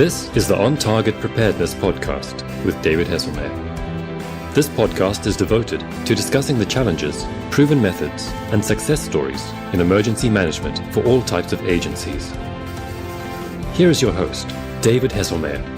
This is the On Target Preparedness podcast with David Hesselmeyer. This podcast is devoted to discussing the challenges, proven methods, and success stories in emergency management for all types of agencies. Here is your host, David Hesselmeyer.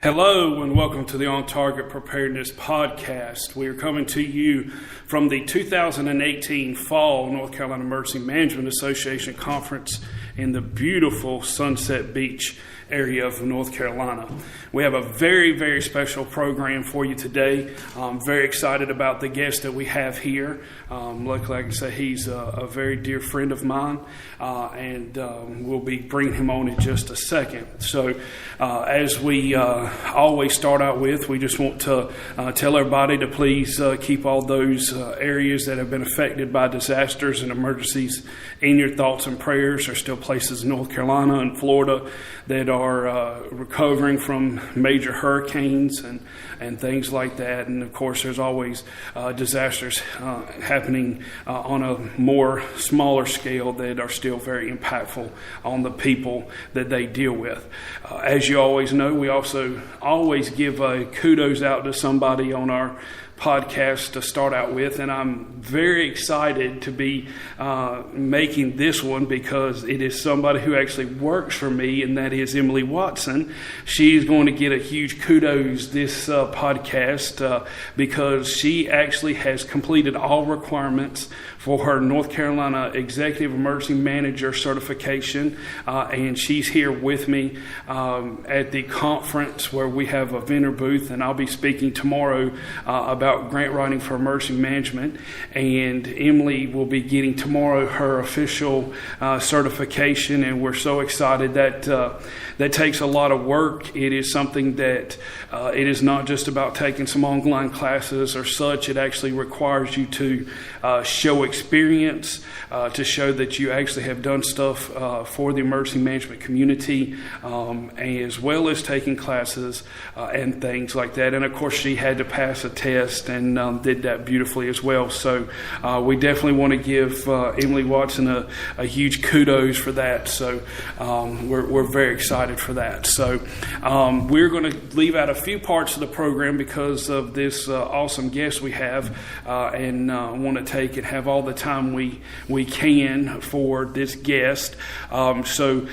Hello and welcome to the On Target Preparedness podcast. We are coming to you from the 2018 Fall North Carolina Emergency Management Association Conference in the beautiful Sunset Beach area of North Carolina. We have a very, very special program for you today. I'm very excited about the guest that we have here. Luckily, I can say he's a very dear friend of mine, and we'll be bringing him on in just a second. So as we always start out with, we just want to tell everybody to please keep all those areas that have been affected by disasters and emergencies in your thoughts and prayers. There's still places in North Carolina and Florida that are recovering from major hurricanes and things like that. And of course, there's always disasters happening on a more smaller scale that are still very impactful on the people that they deal with. As you always know, we also always give a kudos out to somebody on our podcast to start out with, and I'm very excited to be making this one because it is somebody who actually works for me, and that is Emily Watson. She's going to get a huge kudos this podcast because she actually has completed all requirements for her North Carolina Executive Emergency Manager certification, and she's here with me at the conference where we have a vendor booth, and I'll be speaking tomorrow about grant writing for emergency management, and Emily will be getting tomorrow her official certification, and we're so excited that that takes a lot of work. It is something that it is not just about taking some online classes or such. It actually requires you to show experience, to show that you actually have done stuff for the emergency management community, as well as taking classes and things like that. And of course, she had to pass a test and did that beautifully as well. So we definitely want to give Emily Watson a huge kudos for that. So we're very excited for that. So we're going to leave out a few parts of the program because of this awesome guest we have, and want to take and have all the time we can for this guest. So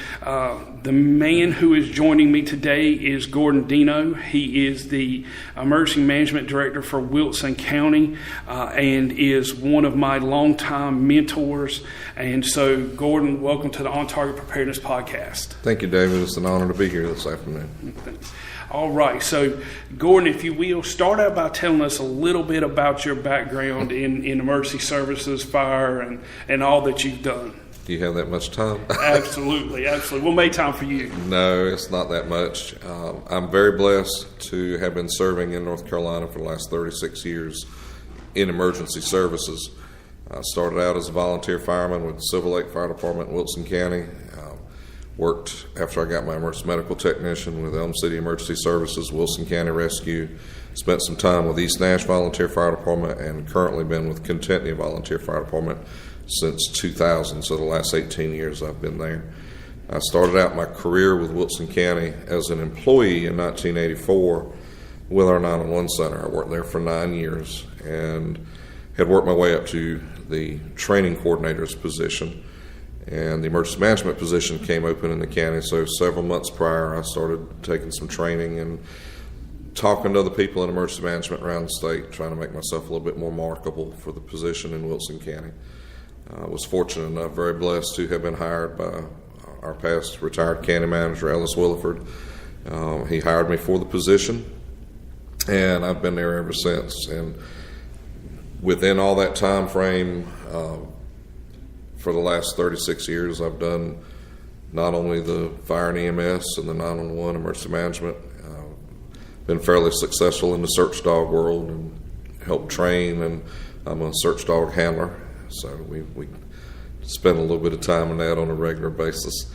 the man who is joining me today is Gordon Deno. He is the Emergency Management Director for Wilson County and is one of my longtime mentors. And so, Gordon, welcome to the On Target Preparedness podcast. Thank you, David. It's an honor to be here this afternoon. Thanks. All right. So, Gordon, if you will, start out by telling us a little bit about your background in emergency services, fire, and all that you've done. Do you have that much time? Absolutely. We'll make time for you. No, it's not that much. I'm very blessed to have been serving in North Carolina for the last 36 years in emergency services. I started out as a volunteer fireman with Silver Lake Fire Department in Wilson County. Worked after I got my emergency medical technician with Elm City Emergency Services, Wilson County Rescue. Spent some time with East Nash Volunteer Fire Department and currently been with Contentney Volunteer Fire Department since 2000, so the last 18 years I've been there. I started out my career with Wilson County as an employee in 1984 with our 911 center. I worked there for 9 years and had worked my way up to the training coordinator's position, and the emergency management position came open in the county. So several months prior, I started taking some training and talking to other people in emergency management around the state, trying to make myself a little bit more marketable for the position in Wilson County. I was fortunate enough, very blessed to have been hired by our past retired county manager, Ellis Williford. He hired me for the position, and I've been there ever since. And within all that time frame, for the last 36 years, I've done not only the fire and EMS and the 911 emergency management, been fairly successful in the search dog world and helped train, and I'm a search dog handler. So we spend a little bit of time on that on a regular basis.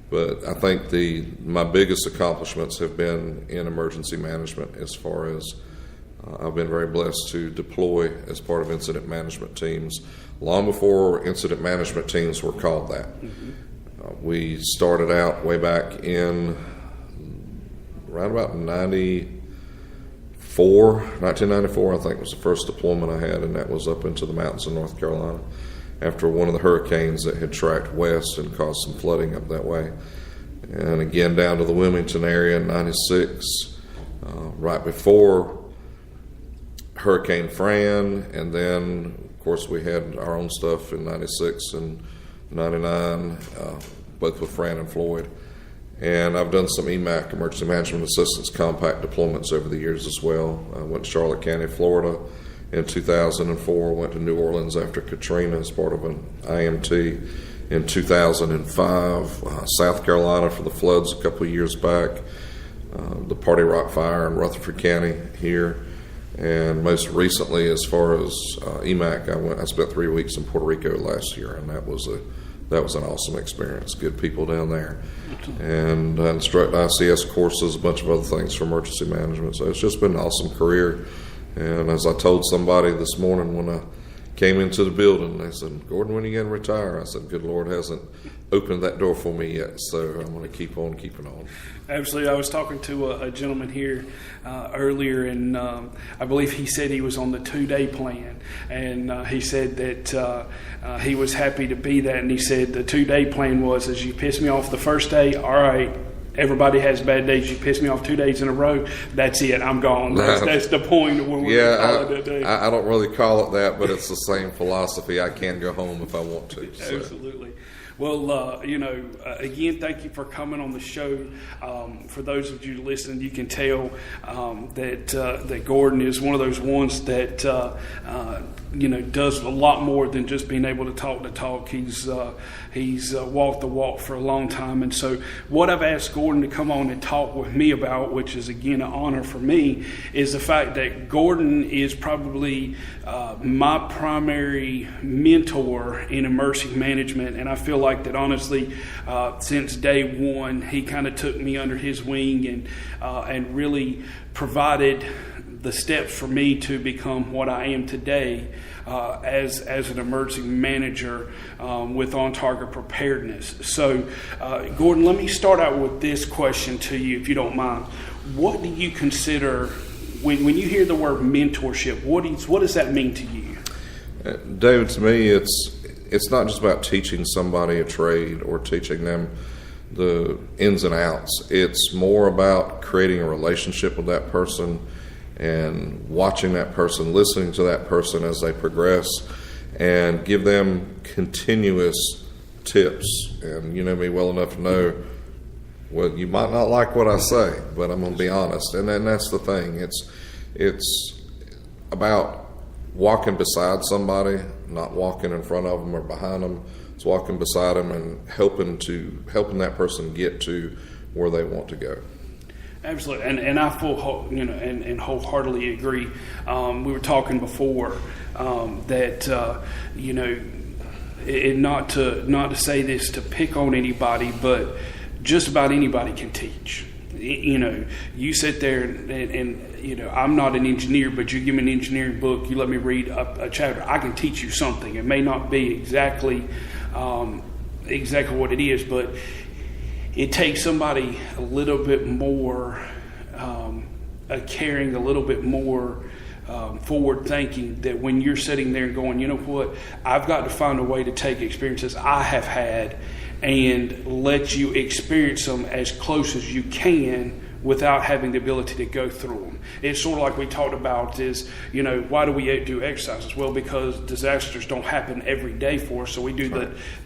But I think my biggest accomplishments have been in emergency management as far as I've been very blessed to deploy as part of incident management teams long before incident management teams were called that. We started out way back in around about 1994, I think was the first deployment I had, and that was up into the mountains of North Carolina after one of the hurricanes that had tracked west and caused some flooding up that way. And again down to the Wilmington area in 96, right before Hurricane Fran, and then of course we had our own stuff in 96 and 99, both with Fran and Floyd. And I've done some EMAC, Emergency Management Assistance Compact deployments over the years as well. I went to Charlotte County, Florida in 2004, went to New Orleans after Katrina as part of an IMT in 2005, South Carolina for the floods a couple of years back, the Party Rock Fire in Rutherford County here, and most recently as far as EMAC, I spent 3 weeks in Puerto Rico last year, and that was an awesome experience. Good people down there. And I instruct ICS courses, a bunch of other things for emergency management. So it's just been an awesome career. And as I told somebody this morning when I came into the building, they said, "Gordon, when are you going to retire?" I said, "Good Lord hasn't opened that door for me yet, so I'm going to keep on keeping on." Absolutely. I was talking to a gentleman here earlier, and I believe he said he was on the 2-day plan, and he said that he was happy to be that, and he said the 2-day plan was, as you piss me off the first day, all right, everybody has bad days, you piss me off 2 days in a row, that's it, I'm gone. That's the point when we call it a day. I don't really call it that, but it's the same philosophy. I can go home if I want to. So. Absolutely. Well, again, thank you for coming on the show. For those of you listening, you can tell that Gordon is one of those ones that does a lot more than just being able to talk the talk. He's walked the walk for a long time, and so what I've asked Gordon to come on and talk with me about, which is again an honor for me, is the fact that Gordon is probably my primary mentor in emergency management, and I feel like that honestly, since day one, he kind of took me under his wing and really provided the steps for me to become what I am today as an emergency manager with on-target preparedness. So, Gordon, let me start out with this question to you, if you don't mind. What do you consider, when you hear the word mentorship, what does that mean to you? David, to me, it's not just about teaching somebody a trade or teaching them the ins and outs. It's more about creating a relationship with that person and watching that person, listening to that person as they progress, and give them continuous tips. And you know me well enough to know, well, you might not like what I say, but I'm going to be honest. And then that's the thing. It's about walking beside somebody, not walking in front of them or behind them. It's walking beside them and helping that person get to where they want to go. Absolutely, and I and wholeheartedly agree. We were talking before that not to say this to pick on anybody, but just about anybody can teach. You sit there and I'm not an engineer, but you give me an engineering book, you let me read a chapter, I can teach you something. It may not be exactly what it is, but it takes somebody a little bit more caring, a little bit more forward thinking, that when you're sitting there and going, you know what, I've got to find a way to take experiences I have had and let you experience them as close as you can without having the ability to go through them. It's sort of like we talked about is, why do we do exercises? Well, because disasters don't happen every day for us, so we do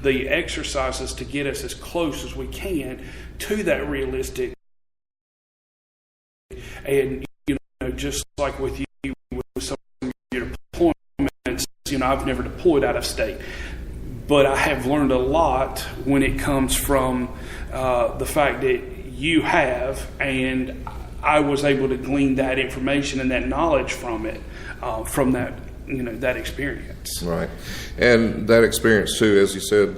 the exercises to get us as close as we can to that realistic. And, just like with you, with some of your deployments, I've never deployed out of state. But I have learned a lot when it comes from the fact that you have, and I was able to glean that information and that knowledge from it, from that, that experience. Right, and that experience too, as you said,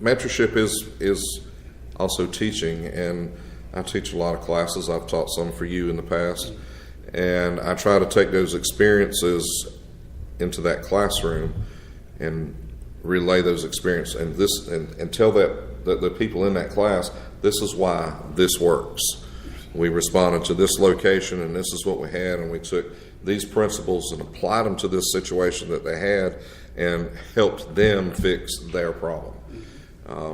mentorship is also teaching, and I teach a lot of classes. I've taught some for you in the past, And I try to take those experiences into that classroom and relay those experiences and tell the people in that class, this is why this works. We responded to this location, and this is what we had, and we took these principles and applied them to this situation that they had and helped them fix their problem.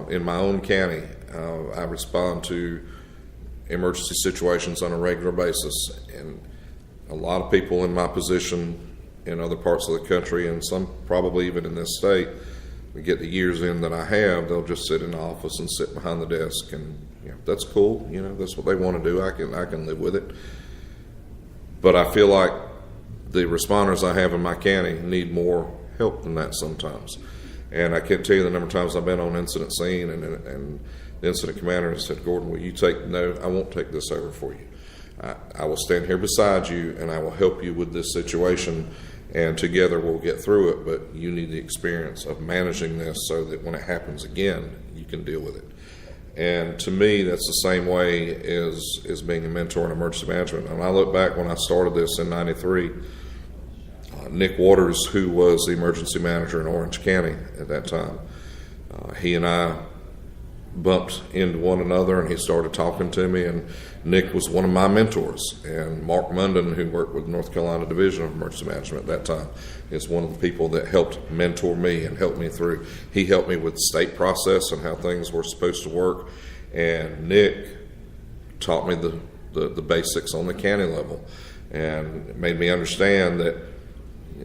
In my own county, I respond to emergency situations on a regular basis, and a lot of people in my position in other parts of the country, and some probably even in this state, we get the years in that I have, they'll just sit in the office and sit behind the desk, and that's cool. That's what they want to do. I can live with it. But I feel like the responders I have in my county need more help than that sometimes. And I can't tell you the number of times I've been on incident scene, and the incident commander said, Gordon, will you no, I won't take this over for you. I will stand here beside you, and I will help you with this situation, and together we'll get through it, but you need the experience of managing this so that when it happens again, you can deal with it. And to me, that's the same way as being a mentor in emergency management. And I look back when I started this in 93, Nick Waters, who was the emergency manager in Orange County at that time, he and I bumped into one another, and he started talking to me, and Nick was one of my mentors. And Mark Munden, who worked with North Carolina Division of Emergency Management at that time, is one of the people that helped mentor me and helped me through. He helped me with the state process and how things were supposed to work, and Nick taught me the basics on the county level, and made me understand that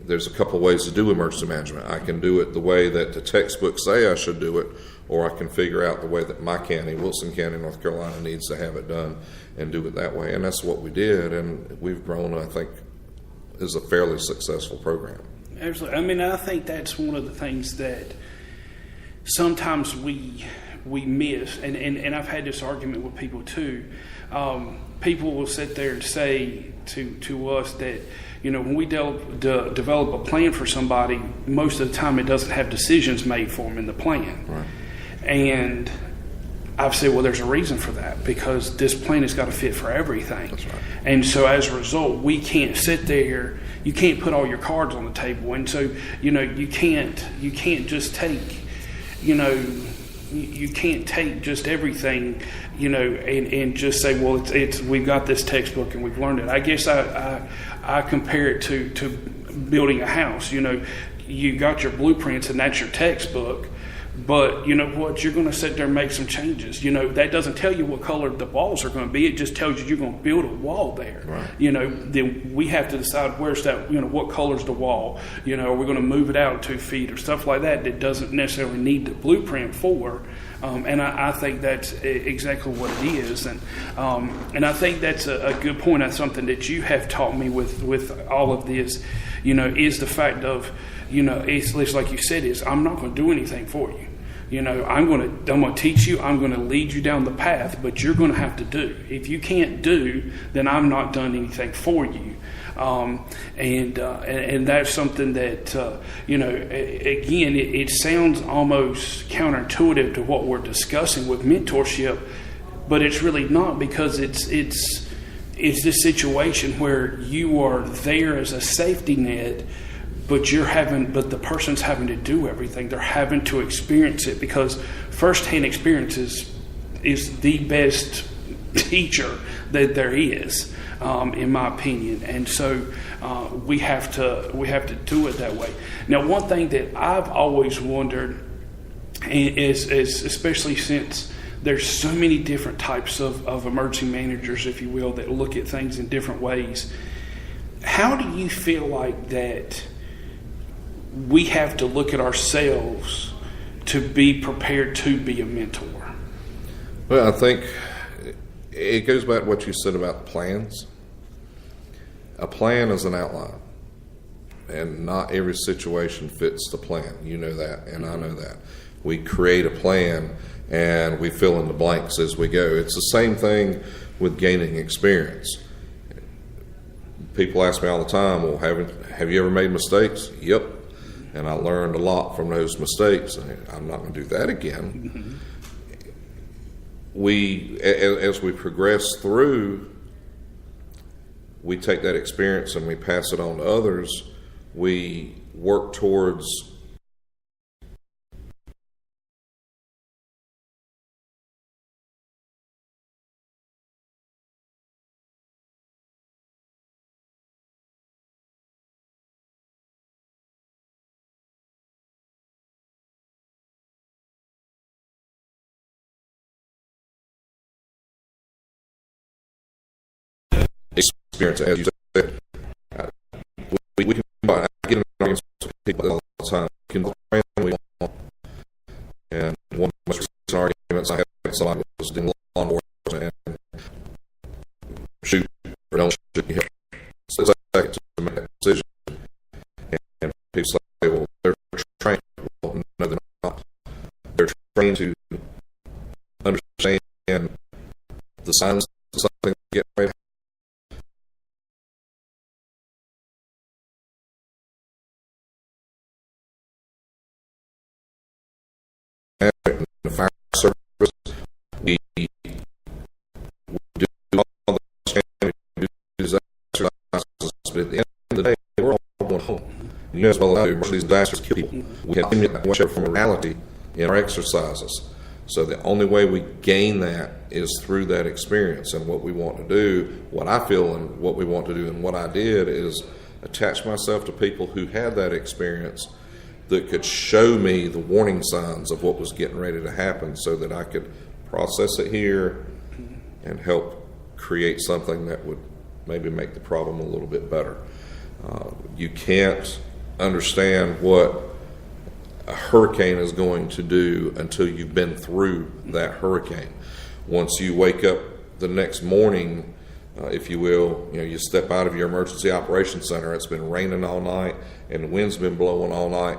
there's a couple ways to do emergency management. I can do it the way that the textbooks say I should do it, or I can figure out the way that my county, Wilson County, North Carolina, needs to have it done and do it that way. And that's what we did, and we've grown, I think, is a fairly successful program. Absolutely. I mean, I think that's one of the things that sometimes we miss, and I've had this argument with people too. People will sit there and say to us that, when we develop a plan for somebody, most of the time it doesn't have decisions made for them in the plan. Right. And I've said, well, there's a reason for that, because this plan has got to fit for everything. That's right. And so as a result, we can't sit there. You can't put all your cards on the table. And so, you can't just take, you can't take just everything, and just say, well, it's we've got this textbook and we've learned it. I guess I compare it to building a house. You got your blueprints and that's your textbook. But you know what? You're going to sit there and make some changes. That doesn't tell you what color the walls are going to be. It just tells you you're going to build a wall there. Right. Then we have to decide where's that. What color's the wall? Are we going to move it out 2 feet or stuff like that? That doesn't necessarily need the blueprint for. And I think that's exactly what it is. And I think that's a good point. That's something that you have taught me with all of this. Is the fact of. It's like you said, I'm not going to do anything for you. I'm going to teach you. I'm going to lead you down the path, but you're going to have to do. If you can't do, then I'm not done anything for you. And that's something that again, it sounds almost counterintuitive to what we're discussing with mentorship, but it's really not, because it's this situation where you are there as a safety net. But the person's having to do everything. They're having to experience it, because firsthand experience is the best teacher that there is, in my opinion. And so we have to do it that way. Now, one thing that I've always wondered is especially since there's so many different types of emergency managers, if you will, that look at things in different ways. How do you feel like that? We have to look at ourselves to be prepared to be a mentor. Well, I think it goes back to what you said about plans. A plan is an outline, and not every situation fits the plan. You know that, and I know that. We create a plan, and we fill in the blanks as we go. It's the same thing with gaining experience. People ask me all the time, well, have you ever made mistakes? Yep. And I learned a lot from those mistakes. I'm not going to do that again. Mm-hmm. As we progress through, we take that experience and we pass it on to others, we work towards experience, as you said. We can I get in arguments with people all the time. We can train we want. And one of the most recent arguments I had with somebody was in law enforcement and shoot or don't shoot. You have 6 seconds to make that decision. And people say, well, they're trained. Well, no, they're not. They're trained to understand the signs of something to get ready. In the fire service, we do all the training, we do exercises, but at the end of the day, we're all going home. You know as well as I do, these disasters kill people. We have to watch from morality in our exercises. So the only way we gain that is through that experience. And what we want to do, what I feel and what we want to do and what I did is attach myself to people who had that experience that could show me the warning signs of what was getting ready to happen so that I could process it here and help create something that would maybe make the problem a little bit better. You can't understand what a hurricane is going to do until you've been through that hurricane. Once you wake up the next morning, if you will, you step out of your emergency operations center, it's been raining all night and the wind's been blowing all night.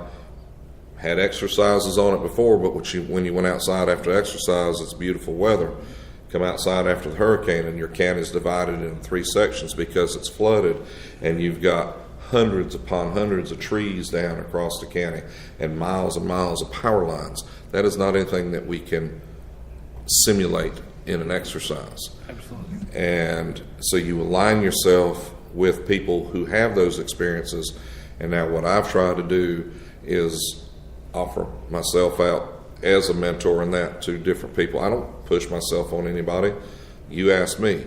Had exercises on it before, but when you went outside after exercise, it's beautiful weather. Come outside after the hurricane and your county's divided into 3 sections because it's flooded, and you've got hundreds upon hundreds of trees down across the county and miles of power lines. That is not anything that we can simulate in an exercise. Absolutely. And so you align yourself with people who have those experiences. And now what I've tried to do is offer myself out as a mentor and that to different people. I don't push myself on anybody. You ask me.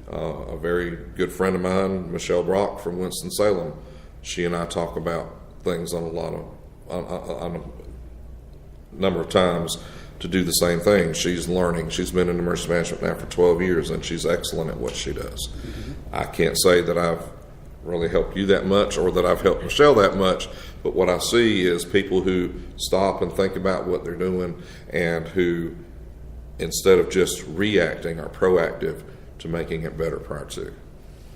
A very good friend of mine, Michelle Brock from Winston-Salem, she and I talk about things on a number of times to do the same thing. She's learning. She's been in emergency management now for 12 years, and she's excellent at what she does. I can't say that I've really helped you that much or that I've helped Michelle that much, but what I see is people who stop and think about what they're doing and who, instead of just reacting, are proactive to making it better prior to.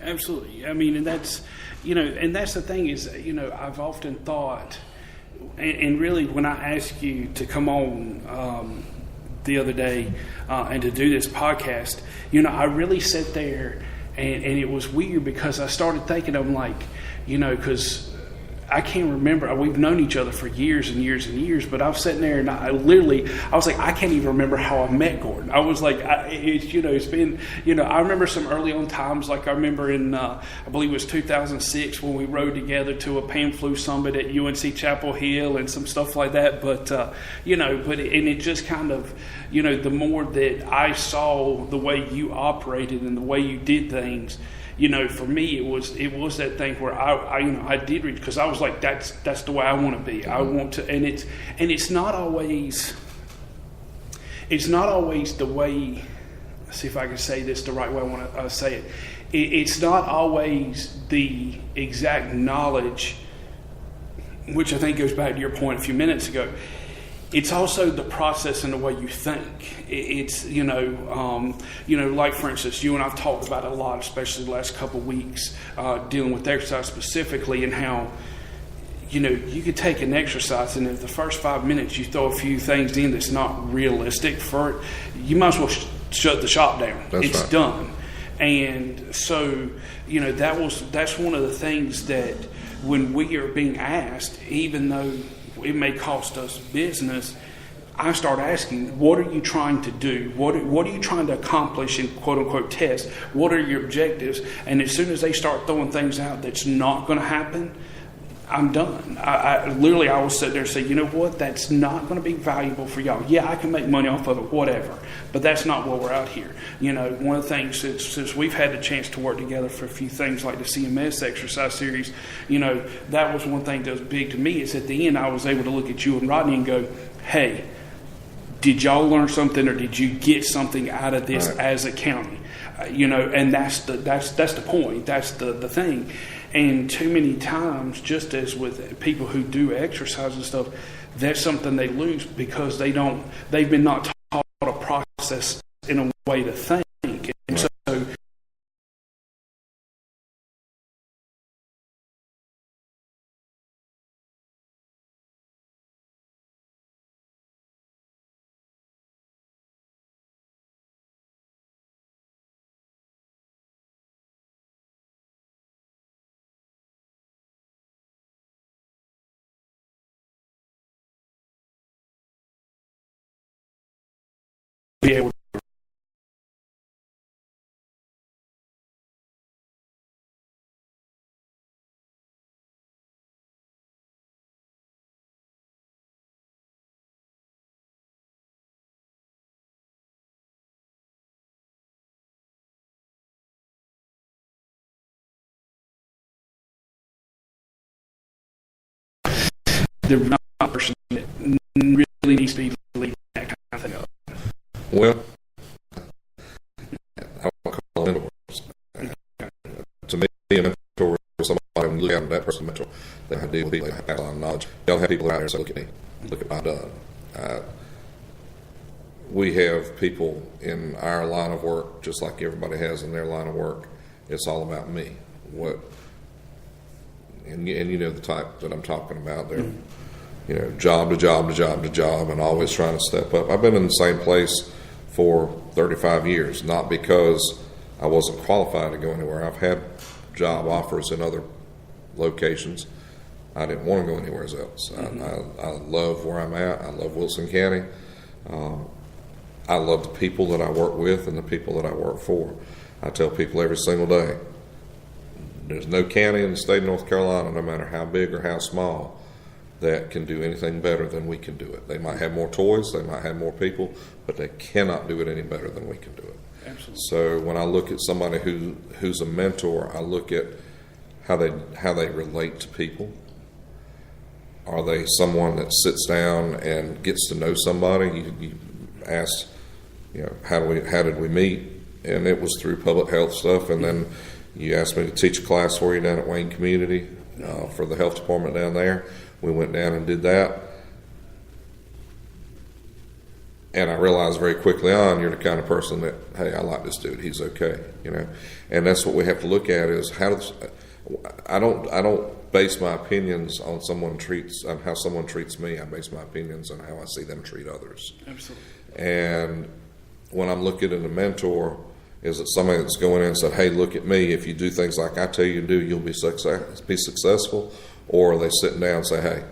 Absolutely. I mean, and that's, and that's the thing is, I've often thought, and really when I asked you to come on the other day and to do this podcast, I really sat there and it was weird because I started thinking, I'm like, because I can't remember. We've known each other for years and years and years, but I was sitting there and I was like, I can't even remember how I met Gordon. I was like, it's been, I remember some early on times, like I remember in, I believe it was 2006 when we rode together to a PAM-FLU summit at UNC Chapel Hill and some stuff like that. But, and it just kind of, the more that I saw the way you operated and the way you did things, for me, it was that thing where I did read, because I was like, that's the way I want to be. Mm-hmm. I want to, and it's not always the way. Let's see if I can say this the right way I want to say it. It's not always the exact knowledge, which I think goes back to your point a few minutes ago. It's also the process and the way you think. It's, like for instance, you and I've talked about it a lot, especially the last couple of weeks, dealing with exercise specifically, and how, you could take an exercise and if the first 5 minutes you throw a few things in that's not realistic for it, you might as well shut the shop down. It's right. Done. And so, that's one of the things that when we are being asked, even though it may cost us business, I start asking, what are you trying to do? What are you trying to accomplish in quote-unquote test? What are your objectives? And as soon as they start throwing things out that's not going to happen, I'm done. I will sit there and say, you know what, that's not going to be valuable for y'all. Yeah, I can make money off of it, whatever, but that's not what we're out here. You know, one of the things, since we've had the chance to work together for a few things like the CMS exercise series, you know, that was one thing that was big to me, is at the end I was able to look at you and Rodney and go, hey, did y'all learn something, or did you get something out of this as a county? You know, and that's the point. That's the thing. And too many times, just as with people who do exercise and stuff, that's something they lose because they've been not taught a process in a way to think. And so be able to the right person that really needs to be leading that kind of thing up. Well, I don't call them mentors. To me, a mentor is somebody who look at that person mentor. They have to deal with people, they have a lot of knowledge. You don't have people out there say, look at me, look at what I've done. We have people in our line of work, just like everybody has in their line of work. It's all about me. And you know the type that I'm talking about. They're, you know, job to job to job to job, and always trying to step up. I've been in the same place for 35 years, not because I wasn't qualified to go anywhere. I've had job offers in other locations. I didn't want to go anywhere else. I love where I'm at. I love Wilson County. I love the people that I work with and the people that I work for. I tell people every single day, there's no county in the state of North Carolina, no matter how big or how small, that can do anything better than we can do it. They might have more toys, they might have more people, but they cannot do it any better than we can do it. Absolutely. So when I look at somebody who's a mentor, I look at how they relate to people. Are they someone that sits down and gets to know somebody? You ask, you know, how did we meet? And it was through public health stuff. And then you asked me to teach a class for you down at Wayne Community for the health department down there. We went down and did that. And I realized very quickly on, you're the kind of person that, hey, I like this dude. He's okay, you know. And that's what we have to look at is I don't base my opinions on how someone treats me. I base my opinions on how I see them treat others. Absolutely. And when I'm looking at a mentor, is it somebody that's going in and said, hey, look at me. If you do things like I tell you to do, you'll be successful. Or are they sitting down and say, hey,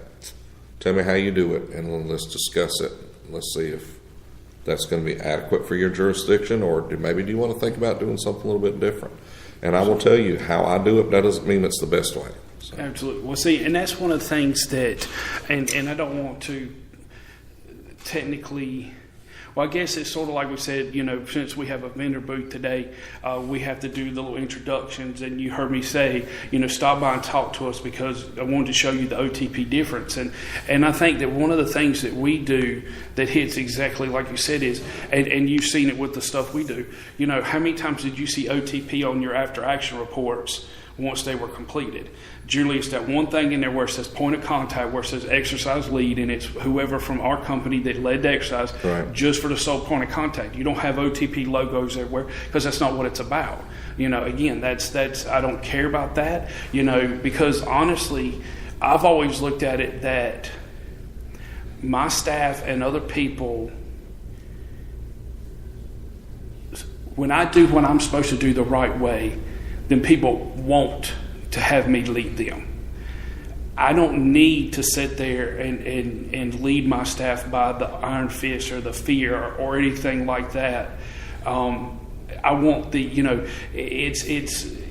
tell me how you do it, and let's discuss it. Let's see if that's going to be adequate for your jurisdiction, or do you want to think about doing something a little bit different? And I will tell you how I do it. That doesn't mean it's the best way. So. Absolutely. Well, see, and that's one of the things that, and I don't want to technically, well, I guess it's sort of like we said, you know, since we have a vendor booth today, we have to do the little introductions. And you heard me say, you know, stop by and talk to us because I wanted to show you the OTP difference. And I think that one of the things that we do that hits exactly like you said is, and you've seen it with the stuff we do, you know, how many times did you see OTP on your after action reports once they were completed? Generally, it's that one thing in there where it says point of contact, where it says exercise lead, and it's whoever from our company that led the exercise, right, just for the sole point of contact. You don't have OTP logos everywhere because that's not what it's about. You know, again, that's I don't care about that, you know, because honestly, I've always looked at it that my staff and other people, when I do what I'm supposed to do the right way, then people want to have me lead them. I don't need to sit there and lead my staff by the iron fist or the fear or anything like that. I want the, it's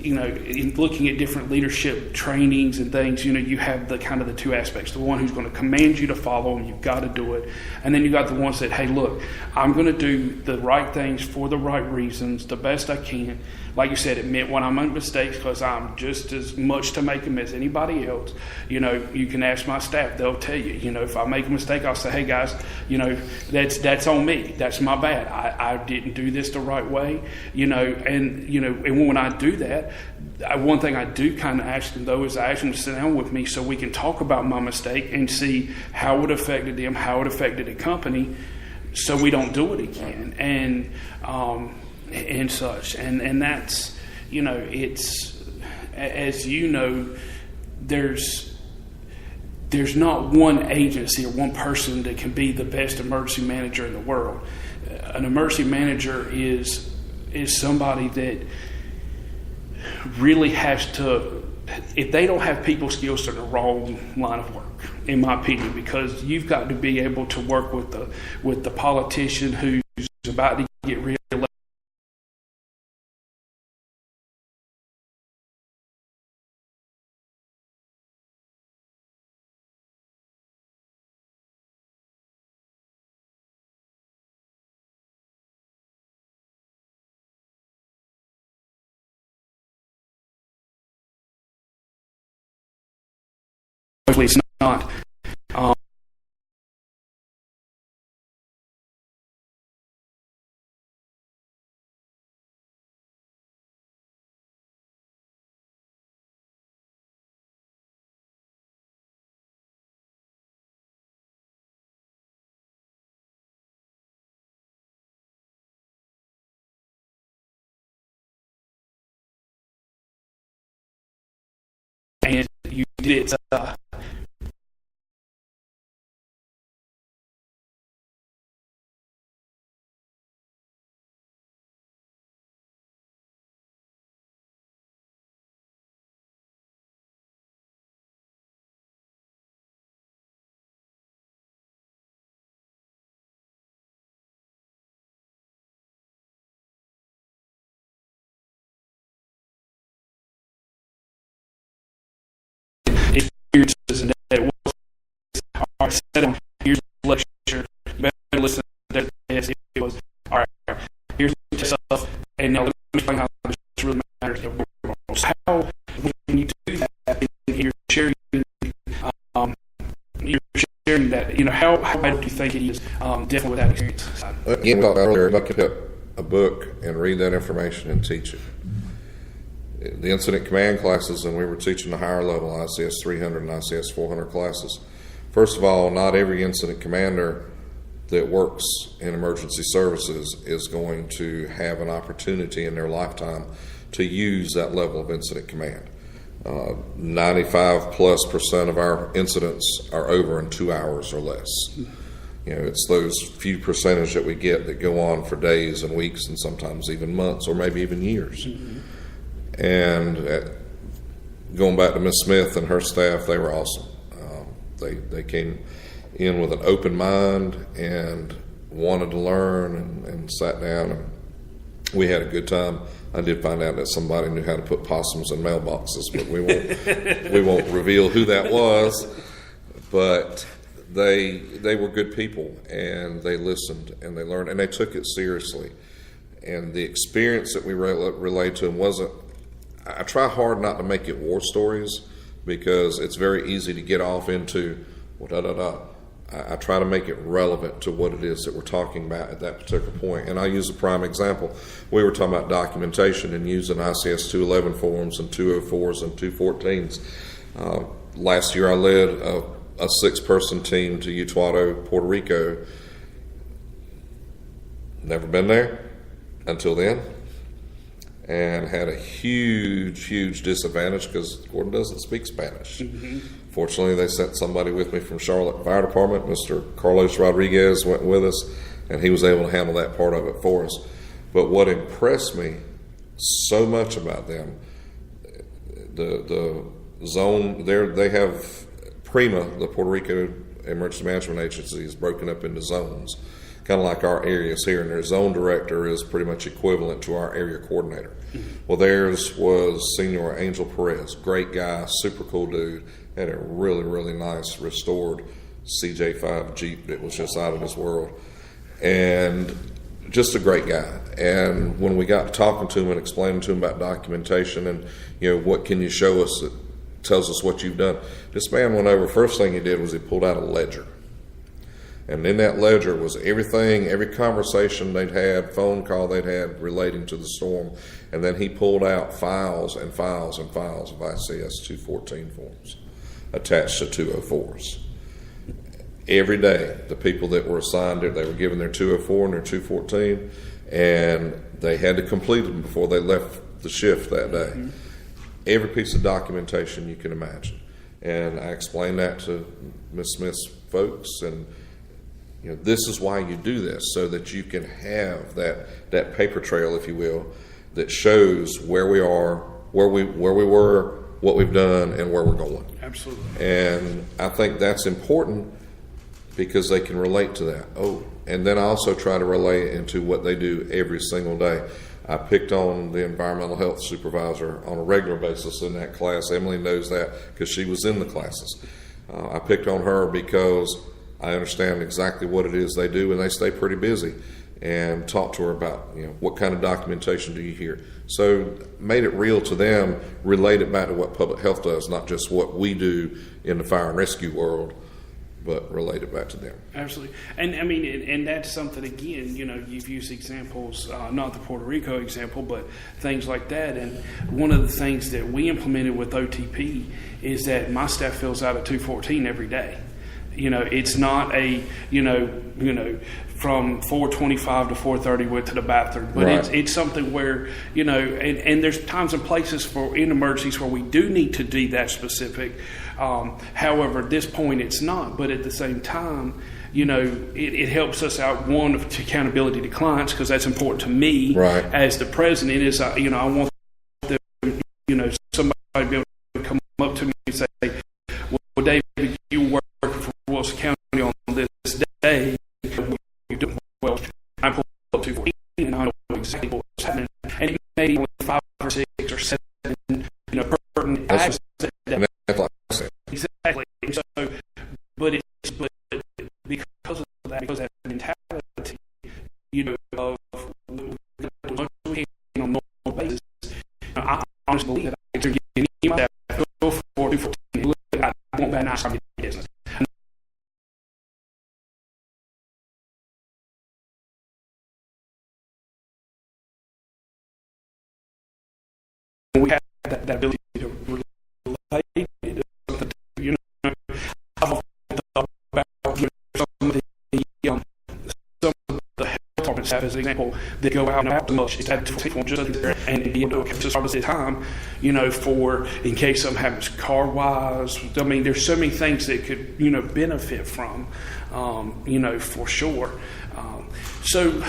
in looking at different leadership trainings and things, you have the kind of the two aspects. The one who's going to command you to follow and you've got to do it. And then you got the ones that, hey, look, I'm going to do the right things for the right reasons, the best I can. Like you said, admit when I make mistakes because I'm just as much to make them as anybody else. You can ask my staff; they'll tell you. If I make a mistake, I'll say, "Hey guys, that's on me. That's my bad. I didn't do this the right way." And when I do that, one thing I do kind of ask them though is I ask them to sit down with me so we can talk about my mistake and see how it affected them, how it affected the company, so we don't do it again. And such, and that's, it's, as there's not one agency or one person that can be the best emergency manager in the world. An emergency manager is somebody that really has to, if they don't have people skills, they're the wrong line of work, in my opinion, because you've got to be able to work with the politician who's about to get reelected. It's not. And you did it. Experiences and that it was all right, sit down, here's the lecture, you better listen to that test. It was all right, here's the stuff, and now let me explain how this really matters. So how, when you do that, and you're sharing that, how do you think it is different with that experience? Again, we talked about earlier, look at a book and read that information and teach it. The incident command classes, and we were teaching the higher level ICS 300 and ICS 400 classes. First of all, not every incident commander that works in emergency services is going to have an opportunity in their lifetime to use that level of incident command. 95+% of our incidents are over in 2 hours or less. It's those few percentage that we get that go on for days and weeks and sometimes even months or maybe even years. Mm-hmm. And going back to Ms. Smith and her staff, they were awesome. They came in with an open mind and wanted to learn and sat down, and we had a good time. I did find out that somebody knew how to put possums in mailboxes, but we won't reveal who that was. But they were good people, and they listened and they learned and they took it seriously. And the experience that we relayed to them wasn't. I try hard not to make it war stories because it's very easy to get off into I try to make it relevant to what it is that we're talking about at that particular point. And I'll use a prime example. We were talking about documentation and using ICS 211 forms and 204s and 214s. Last year I led a 6-person team to Utuado, Puerto Rico. Never been there until then. And had a huge disadvantage because Gordon doesn't speak Spanish. Mm-hmm. Fortunately, they sent somebody with me from Charlotte Fire Department. Mr. Carlos Rodriguez went with us, and he was able to handle that part of it for us. But what impressed me so much about them, the zone there, they have PREMA, the Puerto Rico Emergency Management Agency, is broken up into zones, kind of like our areas here, and their zone director is pretty much equivalent to our area coordinator. Well, theirs was Senor Angel Perez, great guy, super cool dude, had a really, really nice restored CJ5 Jeep that was just out of this world, and just a great guy. And when we got to talking to him and explaining to him about documentation and, what can you show us that tells us what you've done, this man went over, first thing he did was he pulled out a ledger. And in that ledger was everything, every conversation they'd had, phone call they'd had relating to the storm. And then he pulled out files and files and files of ICS 214 forms attached to 204s. Every day, the people that were assigned it, they were given their 204 and their 214, and they had to complete them before they left the shift that day. Mm-hmm. Every piece of documentation you can imagine. And I explained that to Ms. Smith's folks, and this is why you do this, so that you can have that paper trail, if you will, that shows where we are, where we were, what we've done, and where we're going. Absolutely. And I think that's important because they can relate to that. Oh, and then I also try to relate it into what they do every single day. I picked on the environmental health supervisor on a regular basis in that class. Emily knows that because she was in the classes. I picked on her because I understand exactly what it is they do, and they stay pretty busy, and talked to her about, what kind of documentation do you hear? So made it real to them, relate it back to what public health does, not just what we do in the fire and rescue world, but relate it back to them. Absolutely. And I mean, and that's something, again, you've used examples, not the Puerto Rico example, but things like that. And one of the things that we implemented with OTP is that my staff fills out a 214 every day. It's not a, from 4:25 to 4:30 went to the bathroom, but right. It's something where, and there's times and places in emergencies where we do need to be that specific. However, at this point it's not, but at the same time, it helps us out, one, to accountability to clients, because that's important to me right. as the president is, I want them, somebody to be able to come up to me and say, well, David, you work for Wilson County on this day, you're doing well. I pull up 214 and I know exactly what's happening. And it may be only 5 or 6 or 7, pertinent acts. Exactly. So, but because of that mentality, of on a normal basis, I honestly believe that I can get any of that go for 214. I won't bet nice on business. We have that ability to relate. As an example, they go out and about the most, and be able to start at the time, for in case something happens car wise. I mean, there's so many things that could, benefit from, for sure. So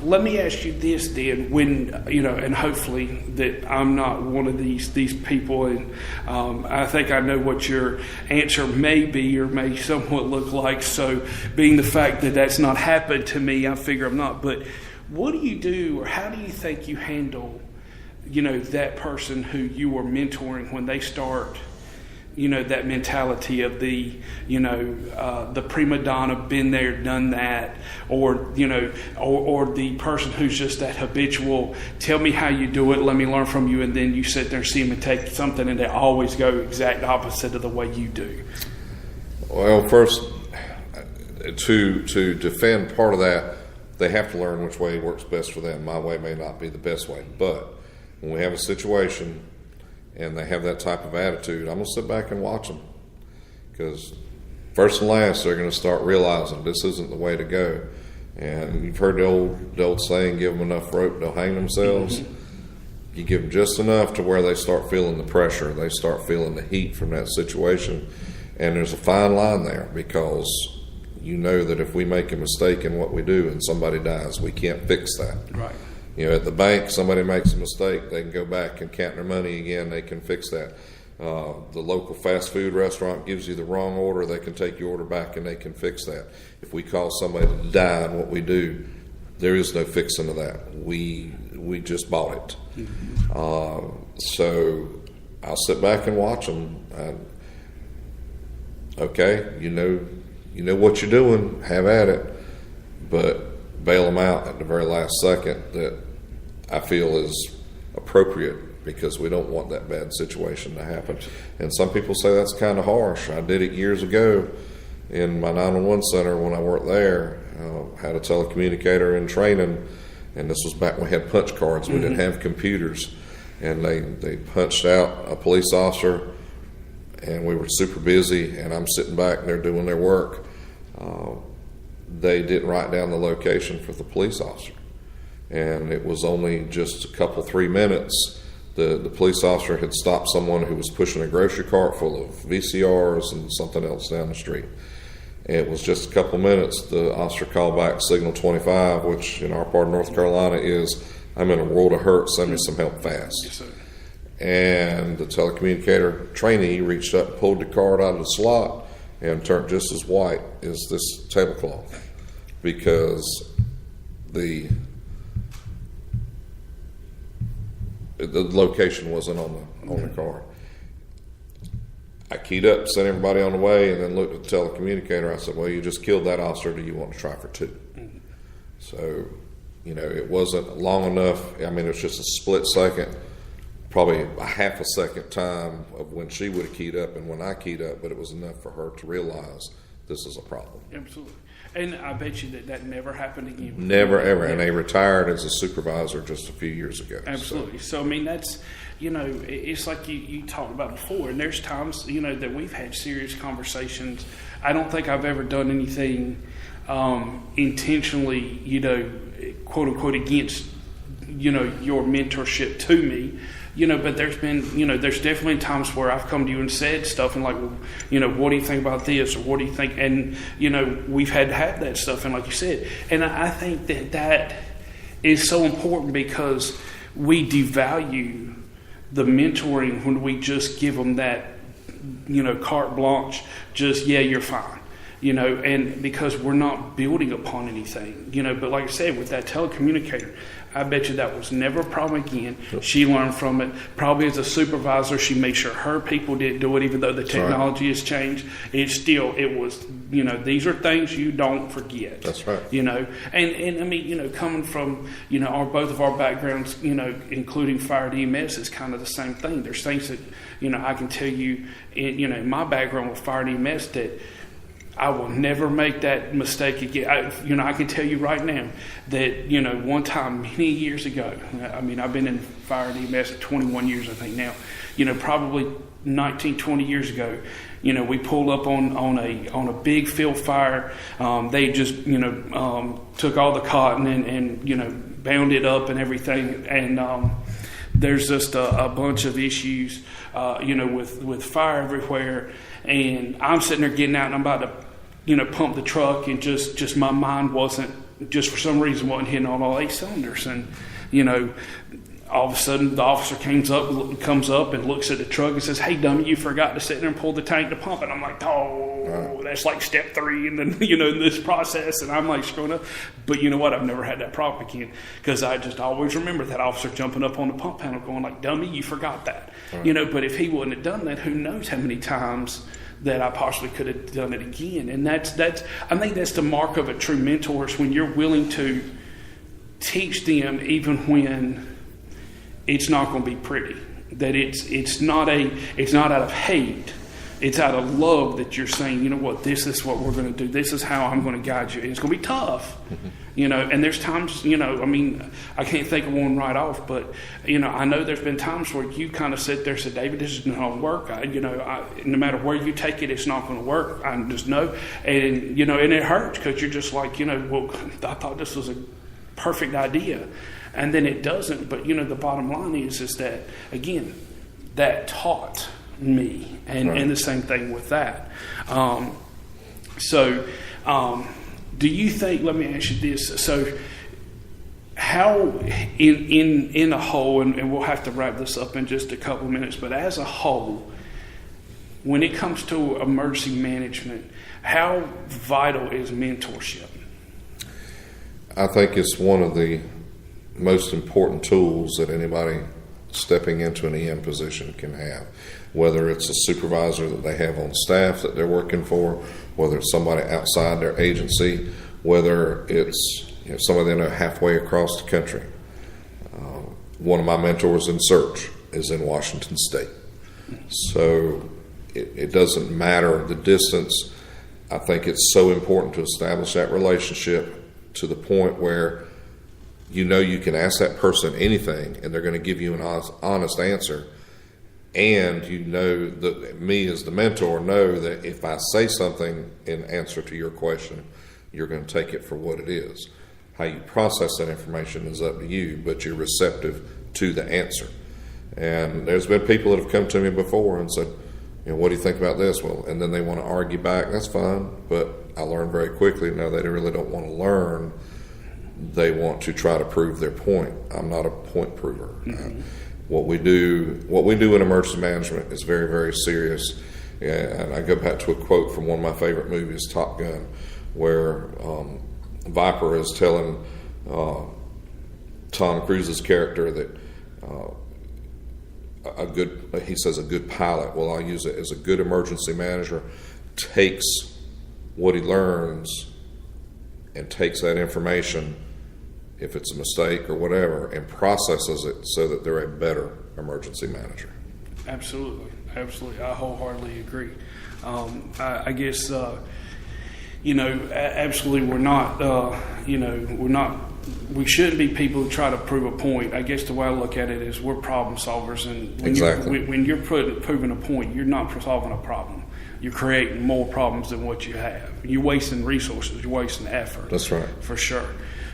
let me ask you this then, when, and hopefully that I'm not one of these people, and I think I know what your answer may be or may somewhat look like. So being the fact that that's not happened to me, I figure I'm not. But what do you do, or how do you think you handle, that person who you are mentoring when they start, that mentality of the prima donna, been there, done that, or the person who's just that habitual, tell me how you do it, let me learn from you, and then you sit there and see them and take something and they always go exact opposite of the way you do? Well, first, to defend part of that, they have to learn which way works best for them. My way may not be the best way, but when we have a situation and they have that type of attitude, I'm going to sit back and watch them, because first and last, they're going to start realizing this isn't the way to go. And you've heard the old saying, give them enough rope, they'll hang themselves. Mm-hmm. You give them just enough to where they start feeling the pressure, they start feeling the heat from that situation. And there's a fine line there, because that if we make a mistake in what we do and somebody dies, we can't fix that. Right. At the bank, somebody makes a mistake, they can go back and count their money again, they can fix that. The local fast food restaurant gives you the wrong order, they can take your order back and they can fix that. If we cause somebody to die in what we do, there is no fixing to that. We just bought it. So I'll sit back and watch them. Okay, you know what you're doing, have at it, but bail them out at the very last second that I feel is appropriate, because we don't want that bad situation to happen. And some people say that's kind of harsh. I did it years ago in my 911 center when I worked there. Had a telecommunicator in training, and this was back when we had punch cards. We didn't have computers, and they punched out a police officer, and we were super busy, and I'm sitting back and they're doing their work. They didn't write down the location for the police officer, and it was only just a couple, 3 minutes. The police officer had stopped someone who was pushing a grocery cart full of VCRs and something else down the street. It was just a couple minutes. The officer called back signal 25, which in our part of North Carolina is, I'm in a world of hurt, send me some help fast. Yes, sir. And the telecommunicator trainee reached up and pulled the card out of the slot and turned just as white as this tablecloth, because the location wasn't on the card. I keyed up, sent everybody on the way, and then looked at the telecommunicator. I said, well, you just killed that officer. Do you want to try for 2? So, it wasn't long enough. I mean, it was just a split second, probably a half a second time of when she would have keyed up and when I keyed up, but it was enough for her to realize this is a problem. Absolutely. And I bet you that never happened again. Never, ever. And they retired as a supervisor just a few years ago. Absolutely. So I mean, that's, it's like you talked about before, and there's times, that we've had serious conversations. I don't think I've ever done anything intentionally, quote unquote, against, your mentorship to me. But there's been, there's definitely times where I've come to you and said stuff and like, well, what do you think about this? Or what do you think? And, we've had to have that stuff. And like you said, and I think that is so important, because we devalue the mentoring when we just give them that, carte blanche, just, yeah, you're fine. And because we're not building upon anything, but like I said, with that telecommunicator, I bet you that was never a problem again. Yep. She learned from it. Probably as a supervisor, she made sure her people didn't do it, even though the technology has changed. It was, these are things you don't forget. That's right. And I mean, coming from, both of our backgrounds, including fire and EMS, is kind of the same thing. There's things that, I can tell you, in my background with fire and EMS, that I will never make that mistake again. I can tell you right now that, one time many years ago, I mean, I've been in fire and EMS for 21 years, I think now, probably 19, 20 years ago, we pulled up on a big field fire. They just, took all the cotton and bound it up and everything. And there's just a bunch of issues, with fire everywhere. And I'm sitting there getting out, and I'm about to, pump the truck, and just my mind wasn't, just for some reason, wasn't hitting on all 8 cylinders. And, all of a sudden the officer comes up and looks at the truck and says, "Hey, dummy, you forgot to sit there and pull the tank to pump it." I'm like, oh, that's like step 3 in this process. And I'm like screwing up. But you know what? I've never had that problem again, because I just always remember that officer jumping up on the pump panel going like, "Dummy, you forgot that." Right. But if he wouldn't have done that, who knows how many times that I possibly could have done it again. And that's I think that's the mark of a true mentor, is when you're willing to teach them even when it's not going to be pretty. That it's not out of hate. It's out of love that you're saying, you know what, this is what we're going to do. This is how I'm going to guide you. And it's going to be tough, And there's times, I mean, I can't think of one right off, but I know there's been times where you kind of sit there and say, "David, this is not going to work. No matter where you take it, it's not going to work. I just know." And and it hurts, because you're just like, well, I thought this was a perfect idea. And then it doesn't. But, the bottom line is that, again, that taught me. And the same thing with that. Do you think, let me ask you this. So how, in a whole, and we'll have to wrap this up in just a couple minutes, but as a whole, when it comes to emergency management, how vital is mentorship? I think it's one of the most important tools that anybody stepping into an EM position can have, whether it's a supervisor that they have on staff that they're working for, whether it's somebody outside their agency, whether it's somebody they know halfway across the country. One of my mentors in search is in Washington State. So it doesn't matter the distance. I think it's so important to establish that relationship to the point where you can ask that person anything and they're going to give you an honest answer. And that me as the mentor know that if I say something in answer to your question, you're going to take it for what it is. How you process that information is up to you, but you're receptive to the answer. And there's been people that have come to me before and said, what do you think about this? Well, and then they want to argue back. That's fine, but I learned very quickly, no, they really don't want to learn. They want to try to prove their point. I'm not a point prover. Mm-hmm. What we do in emergency management is very, very serious. And I go back to a quote from one of my favorite movies, Top Gun, where Viper is telling Tom Cruise's character that a good pilot, well, I'll use it as a good emergency manager, takes what he learns and takes that information, if it's a mistake or whatever, and processes it so that they're a better emergency manager. Absolutely. I wholeheartedly agree. I guess, absolutely we shouldn't be people who try to prove a point. I guess the way I look at it is we're problem solvers, and when you're proving a point, you're not solving a problem. You're creating more problems than what you have. You're wasting resources. You're wasting effort. That's right. For sure.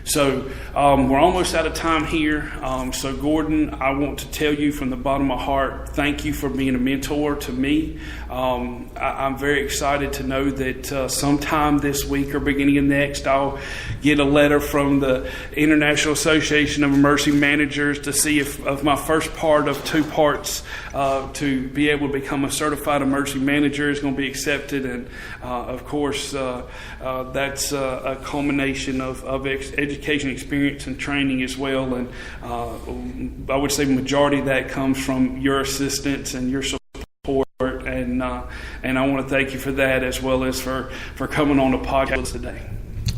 So we're almost out of time here. So Gordon, I want to tell you from the bottom of my heart, thank you for being a mentor to me. I'm very excited to know that sometime this week or beginning of next, I'll get a letter from the International Association of Emergency Managers to see if my first part of 2 parts to be able to become a certified emergency manager is going to be accepted. And of course, that's a culmination of education, experience, and training as well. And I would say the majority of that comes from your assistance and your support. And I want to thank you for that, as well as for coming on the podcast today.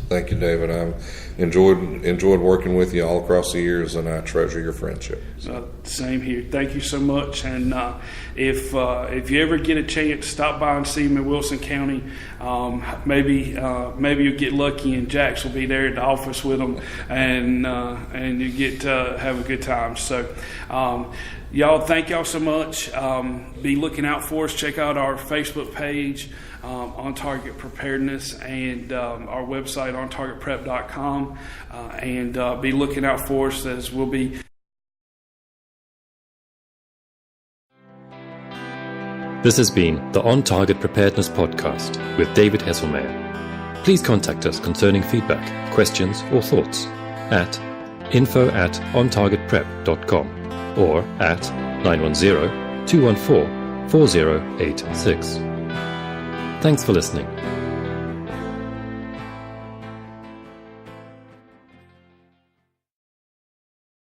Thank you, David. I've enjoyed working with you all across the years, and I treasure your friendship. Same here. Thank you so much. And if you ever get a chance, stop by and see me in Wilson County. Maybe you'll get lucky and Jax will be there at the office with them, and you get to have a good time. So. Y'all, thank y'all so much. Be looking out for us. Check out our Facebook page, On Target Preparedness, and our website, ontargetprep.com. And be looking out for us as we'll be. This has been the On Target Preparedness podcast with David Hesselmayer. Please contact us concerning feedback, questions, or thoughts at info@ontargetprep.com. or at 910-214-4086. Thanks for listening.